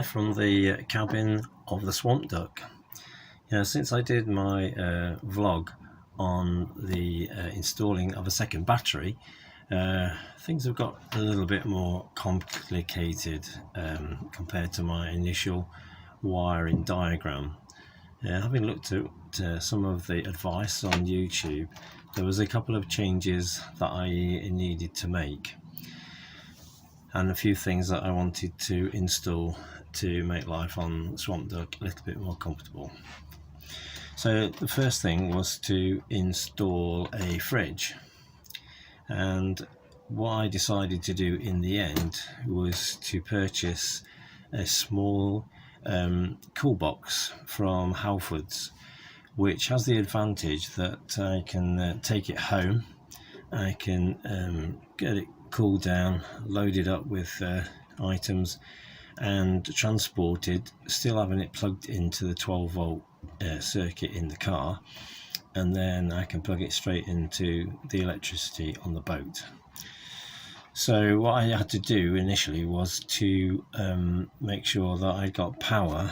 Hi from the cabin of the Swamp Duck. Since I did my vlog on the installing of a second battery, things have got a little bit more complicated compared to my initial wiring diagram. Having looked at some of the advice on YouTube, there was a couple of changes that I needed to make, and a few things that I wanted to install to make life on Swamp Duck a little bit more comfortable. So the first thing was to install a fridge, and what I decided to do in the end was to purchase a small cool box from Halfords, which has the advantage that I can take it home, I can get it cooled down, loaded up with items and transported, still having it plugged into the 12 volt circuit in the car, and then I can plug it straight into the electricity on the boat. So what I had to do initially was to make sure that I got power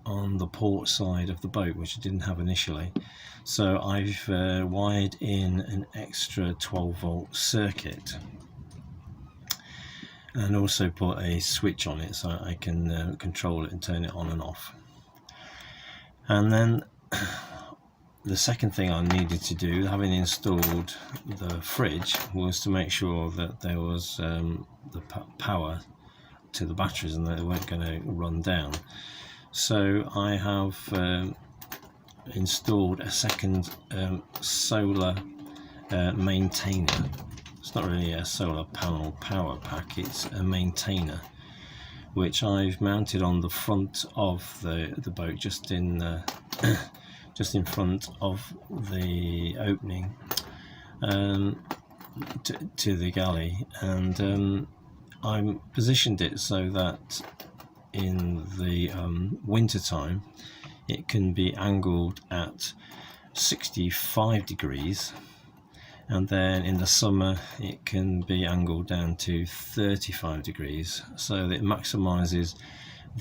on the port side of the boat, which I didn't have initially. So I've wired in an extra 12 volt circuit, and also put a switch on it so I can control it and turn it on and off. And then the second thing I needed to do, having installed the fridge, was to make sure that there was the power to the batteries and that they weren't going to run down. So I have installed a second solar maintainer. It's not really a solar panel power pack, it's a maintainer, which I've mounted on the front of the boat, just in front of the opening to the galley, and I positioned it so that in the winter time it can be angled at 65 degrees, and then in the summer it can be angled down to 35 degrees, so that it maximizes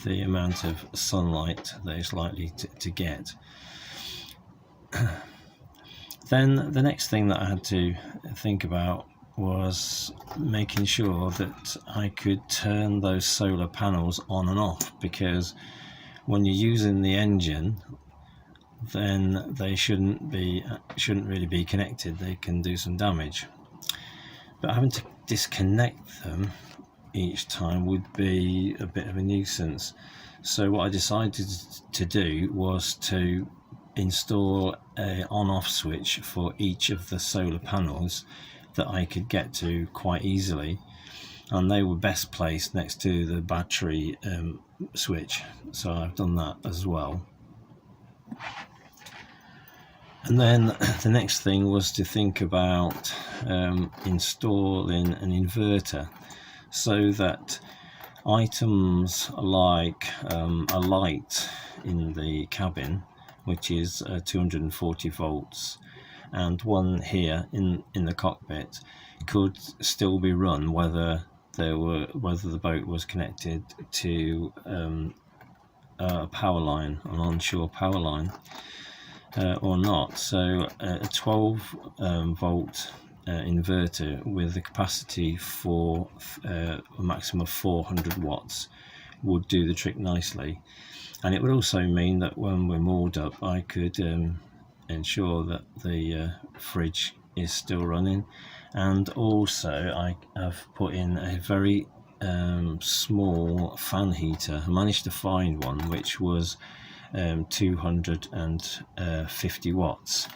the amount of sunlight that it's likely to get. Then the next thing that I had to think about was making sure that I could turn those solar panels on and off, because when you're using the engine, then they shouldn't really be connected. They can do some damage, but having to disconnect them each time would be a bit of a nuisance. So what I decided to do was to install a on-off switch for each of the solar panels that I could get to quite easily, and they were best placed next to the battery switch, so I've done that as well. And then the next thing was to think about installing an inverter, so that items like a light in the cabin, which is 240 volts, and one here in the cockpit, could still be run whether the boat was connected to a power line, an onshore power line, or not. So a 12 volt inverter with a capacity for a maximum of 400 watts would do the trick nicely, and it would also mean that when we're moored up, I could ensure that the fridge is still running. And also I have put in a very small fan heater. I managed to find one which was 250 watts.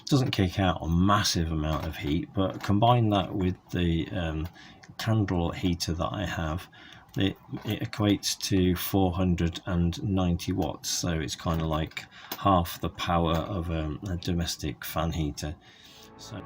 Doesn't kick out a massive amount of heat, but combine that with the candle heater that I have, it equates to 490 watts, so it's kind of like half the power of a domestic fan heater. So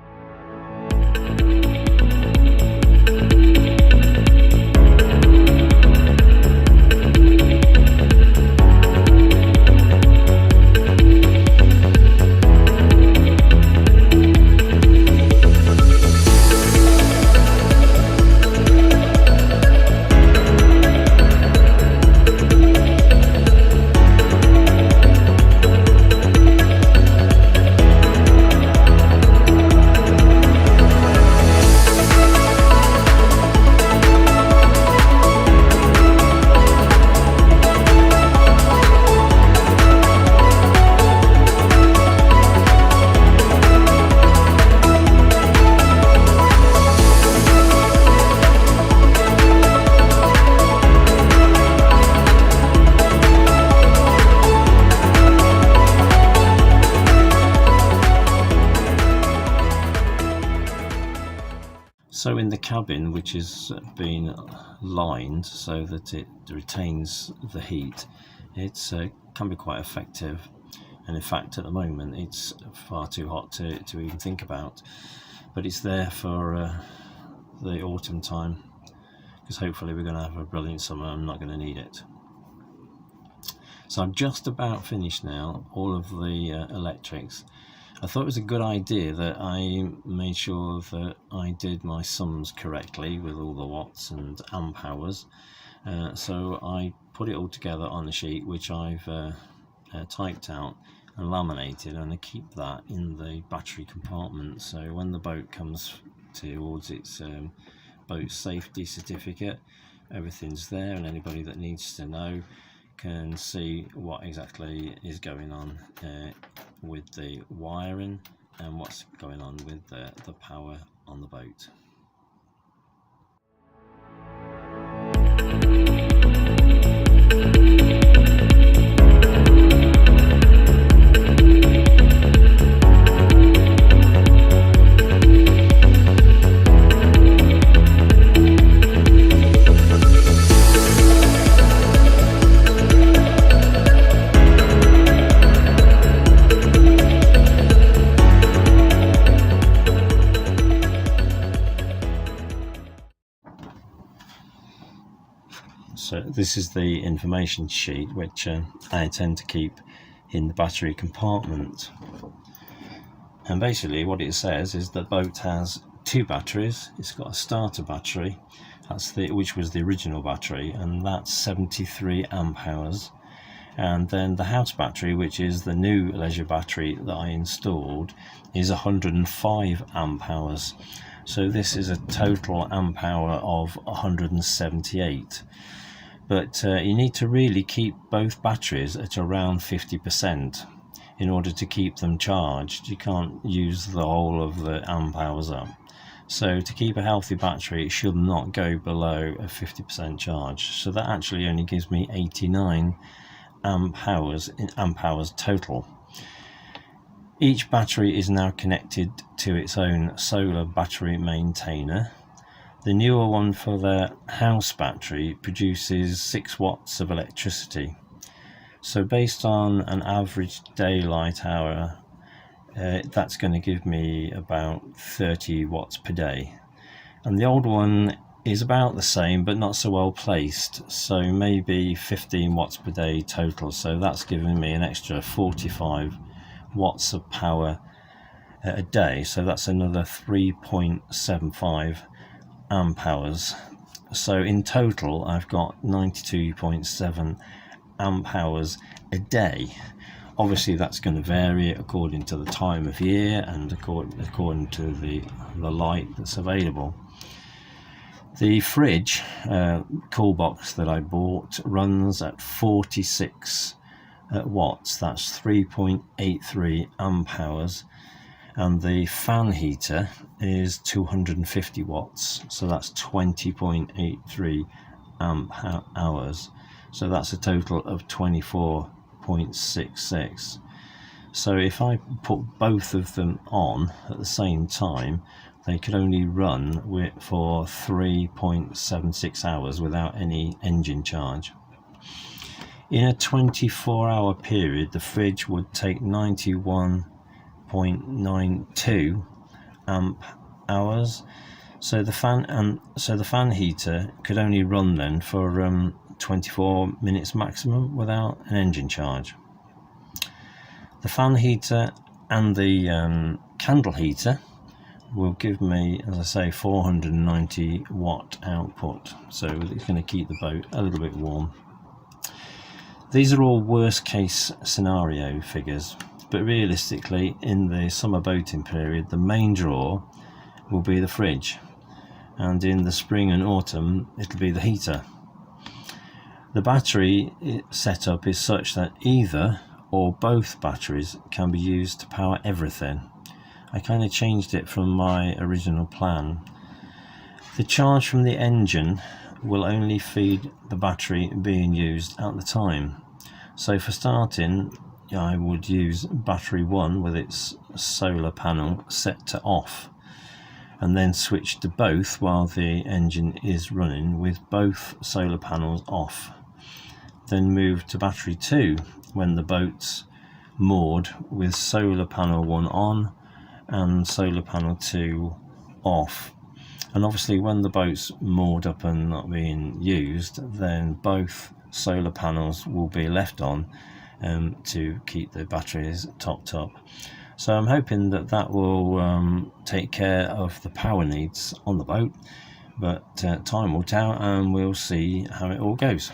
So in the cabin, which has been lined so that it retains the heat, it can be quite effective. And in fact, at the moment, it's far too hot to even think about. But it's there for the autumn time, because hopefully we're going to have a brilliant summer. I'm not going to need it. So I'm just about finished now, all of the electrics. I thought it was a good idea that I made sure that I did my sums correctly with all the watts and amp hours. So I put it all together on a sheet which I've typed out and laminated, and I keep that in the battery compartment. So when the boat comes towards its boat safety certificate, everything's there, and anybody that needs to know can see what exactly is going on with the wiring and what's going on with the power on the boat. So this is the information sheet which I intend to keep in the battery compartment. And basically what it says is the boat has two batteries. It's got a starter battery, which was the original battery, and that's 73 amp hours. And then the house battery, which is the new leisure battery that I installed, is 105 amp hours. So this is a total amp hour of 178. But you need to really keep both batteries at around 50% in order to keep them charged. You can't use the whole of the amp hours up. So to keep a healthy battery, it should not go below a 50% charge. So that actually only gives me 89 amp hours total. Each battery is now connected to its own solar battery maintainer. The newer one for the house battery produces 6 watts of electricity. So based on an average daylight hour, that's going to give me about 30 watts per day. And the old one is about the same, but not so well placed. So maybe 15 watts per day total. So that's giving me an extra 45 watts of power a day. So that's another 3.75 amp hours. So in total I've got 92.7 amp hours a day. Obviously that's going to vary according to the time of year and according to the light that's available. The fridge cool box that I bought runs at 46 watts. That's 3.83 amp hours. And the fan heater is 250 watts, so that's 20.83 amp hours. So that's a total of 24.66. So if I put both of them on at the same time, they could only run for 3.76 hours without any engine charge. In a 24-hour period, the fridge would take 91.92 amp hours. So the fan heater could only run then for 24 minutes maximum without an engine charge. The fan heater and the candle heater will give me, as I say, 490 watt output, so it's going to keep the boat a little bit warm. These are all worst case scenario figures, but realistically in the summer boating period the main draw will be the fridge, and in the spring and autumn it'll be the heater. The battery setup is such that either or both batteries can be used to power everything. I kind of changed it from my original plan. The charge from the engine will only feed the battery being used at the time. So for starting, I would use battery 1 with its solar panel set to off. and then switch to both while the engine is running with both solar panels off. Then move to battery 2 when the boat's moored with solar panel 1 on and solar panel 2 off. And obviously when the boat's moored up and not being used, then both solar panels will be left on to keep the batteries topped up. So I'm hoping that that will take care of the power needs on the boat, but time will tell and we'll see how it all goes.